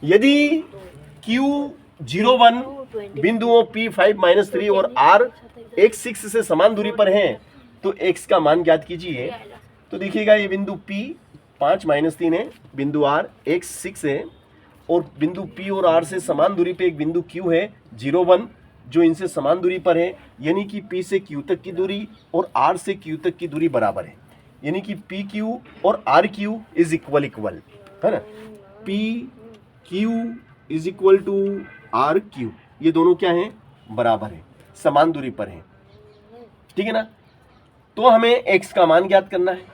यदि Q01 बिंदुओं P5 -3 और R x6 से समान दूरी पर हैं तो x का मान ज्ञात कीजिए। तो देखिएगा ये बिंदु P 5 -3 है, बिंदु R x6 है और बिंदु P और R से समान दूरी पे एक बिंदु Q है 01 जो इनसे समान दूरी पर है, यानी कि P से Q तक की दूरी और R से Q तक की दूरी बराबर है, यानी कि PQ और RQ इज इक्वल है ना। PQ is equal to RQ, ये दोनों क्या हैं, बराबर है, समान दूरी पर है, ठीक है ना। तो हमें x का मान ज्ञात करना है।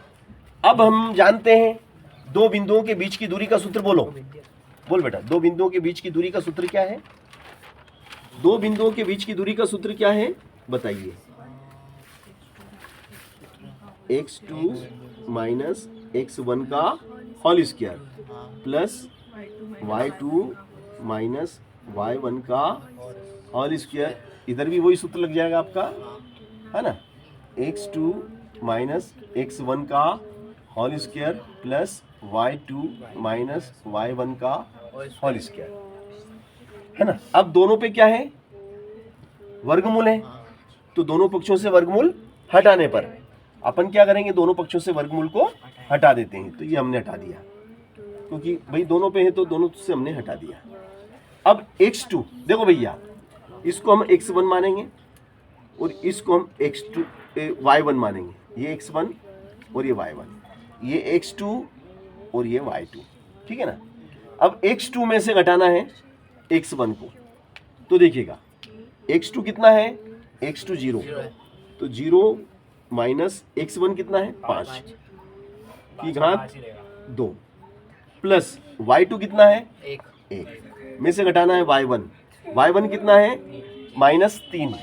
अब हम जानते हैं दो बिंदुओं के बीच की दूरी का सूत्र, बोलो बोल बेटा, दो बिंदुओं के बीच की दूरी का सूत्र क्या है? दो बिंदुओं के बीच की दूरी का सूत्र क्या है बताइए? x2 माइनस x1 का whole square plus y2 minus y1 का होल स्क्वायर। इधर भी वही सूत्र लग जाएगा आपका, है ना, x2 माइनस x1 का whole square plus y2 minus y1 का होल स्क्वायर, है ना। अब दोनों पे क्या है, वर्गमूल है, तो दोनों पक्षों से वर्गमूल हटाने पर अपन क्या करेंगे, दोनों पक्षों से वर्गमूल को हटा देते हैं। तो ये हमने हटा दिया क्योंकि भाई दोनों पे है तो दोनों से हमने हटा दिया। अब x2 देखो भैया, इसको हम x1 मानेंगे और इसको हम x2 y1 मानेंगे, ये x1 और ये y1, ये x2 और ये y2, ठीक है ना। अब x2 में से घटाना है x1 को, तो देखिएगा x2 कितना है, x2 0, तो 0 माइनस x1 कितना है 5 की घात 2 प्लस y2 कितना है 1 में से घटाना है y1 कितना है -3,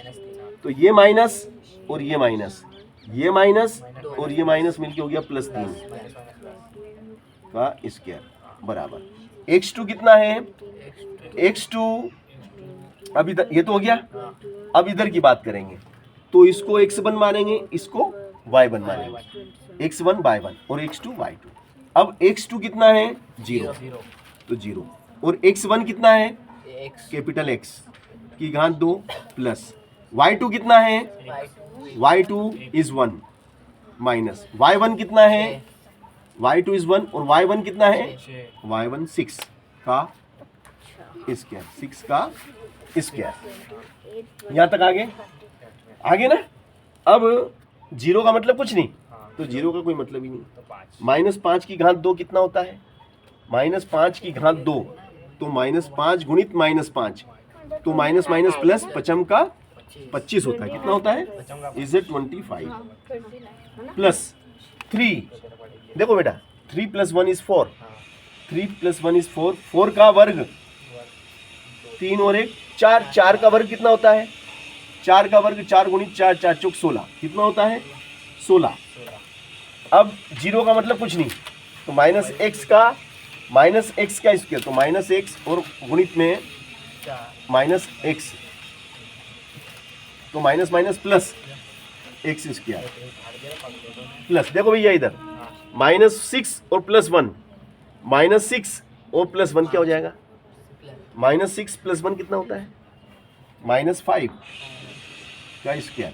तो ये माइनस और ये माइनस, ये माइनस और ये माइनस मिलके हो गया +3 का स्क्वायर बराबर x2 कितना है, x2 अब इधर ये तो हो गया। अब इधर की बात करेंगे तो इसको x1 मानेंगे, इसको y1 मानेंगे, x1 y1 और x2 y2। अब x2 कितना है 0, तो 0 और x1 कितना है कैपिटल X की घात 2 प्लस y2 कितना है, y2 इज 1 माइनस y1 कितना है, y2 इज 1 और y1 कितना है, y1 6 का स्क्वायर, 6 का स्क्वायर। यहां तक आगे ना। अब 0 का मतलब कुछ नहीं, तो 0 का कोई मतलब ही नहीं। -5 की घात 2 कितना होता है, -5 की घात 2, तो -5 गुणित -5, तो माइनस माइनस प्लस 5 का 25 होता है, कितना होता है, इज इट 25 प्लस 3, देखो बेटा 3 + 1 इज 4, 3 + 1 इज 4, 4 का वर्ग 3 और 1 4, 4 का वर्ग कितना होता है, 4 का वर्ग 4 गुणित 4, 4 चौक 16, कितना होता है 16। अब 0 का मतलब कुछ नहीं, तो -x का स्क्वायर, तो -x और गुणित में -x, तो minus minus plus x square plus, देखो भैया इधर -6 और +1, -6 और +1 क्या हो जाएगा, -6 + 1 कितना होता है, -5 का स्क्वायर।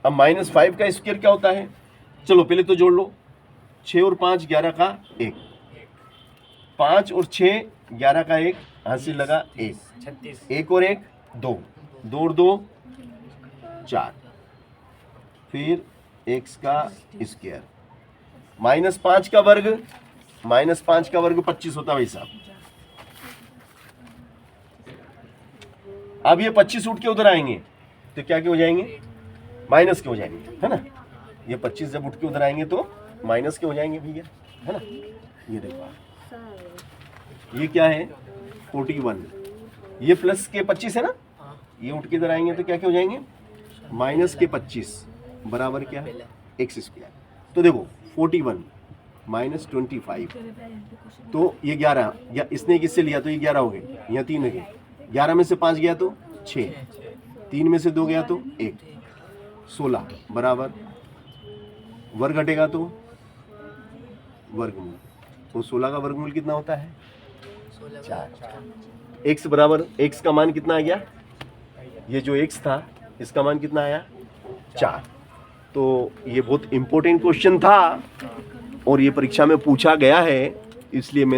अब -5 का स्क्वायर क्या होता है, चलो पहले तो जोड़ लो, 6 और 5 11 का 1, 5 और 6 11 का 1, हासिल लगा 1, 1 और 1 2, 2 और 2 4, फिर x का स्क्वायर, -5 का वर्ग, -5 का वर्ग 25 होता है भाई साहब। अब ये 25 उठ के उधर आएंगे तो क्या के हो जाएंगे, माइनस के हो जाएंगे, है ना। ये 25 जब उठ के उधर आएंगे तो माइनस के हो जाएंगे भैया, है ना। ये देखो ये क्या है 41, ये प्लस के 25 है ना, ये उठ के इधर आएंगे तो क्या क्या हो जाएंगे, -25 बराबर क्या है x स्क्वायर। तो देखो 41 -25, तो ये 11, या इसने किससे लिया तो ये 11 हो गए, यहाँ 3 हो गए, 11 में से 5 गया तो 6, 3 में से 2 गया तो 1, 16 बराबर वर्ग घटेगा तो वर्गमूल, तो 16 का वर्गमूल कितना होता है? 4। x बराबर x का मान कितना आ गया? ये जो x था इसका मान कितना आया? 4। तो ये बहुत इंपॉर्टेंट क्वेश्चन था और ये परीक्षा में पूछा गया है, इसलिए मैंने